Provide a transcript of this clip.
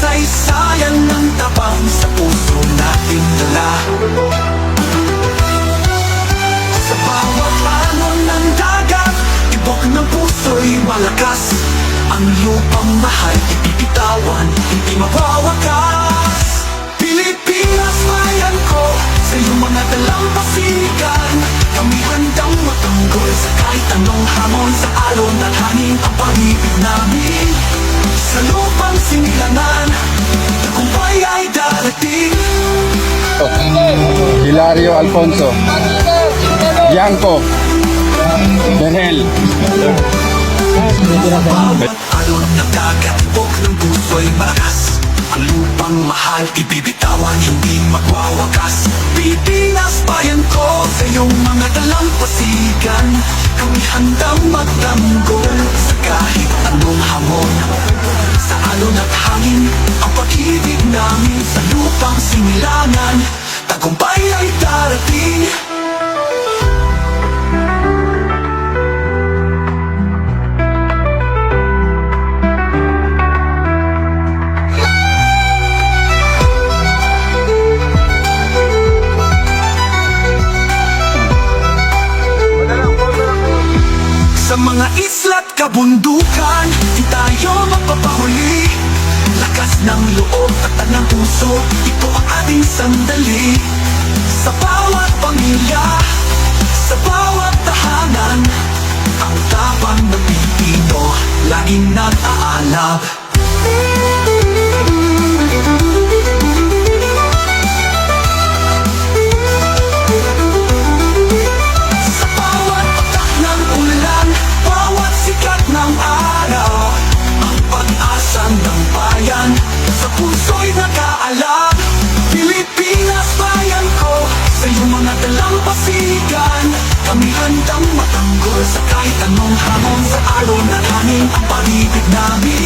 kasaysayan ng tabang sa puso nating dala. Sa bawat alon ng dagat, tibok ng puso'y malakas. Ang lupang mahal, ipipitawan, hindi mawawakas. Pilipinas, bayan ko, sa iyong mga dalampasigan, kami handang matanggol sa kahit anong hamon. Sa alon at hangin ang pag-ibig namin. Sa lupang sinilangan, tagumpay ay darating. Hilario Alfonso, Bianco, Berhel. Bawat alon ng dagat, tibok ng puso'y malakas. Ang lupang mahal, ibibitawan, hindi magwawakas. Pilipinas, bayan ko, sa iyong mga dalampasigan, kami handang magtanggol sa kahit anong hamon. Sa alon at hangin, ang pag-ibig namin. Sa lupang sinilangan, tagumpay ay darating. Sa mga isla't kabundukan, di tayo magpapahuli. Lakas ng loob at ng puso, ito ang ating sandali. Sa bawat pamilya, sa bawat tahanan, ang tapang ng Pilipino, laging nag-aalab. Sa puso'y nag-aalab. Pilipinas, bayan ko, sa iyong mga dalampasigan, kami handang matanggol sa kahit anong hamon. Sa alon at hangin, ang pag-ibig namin.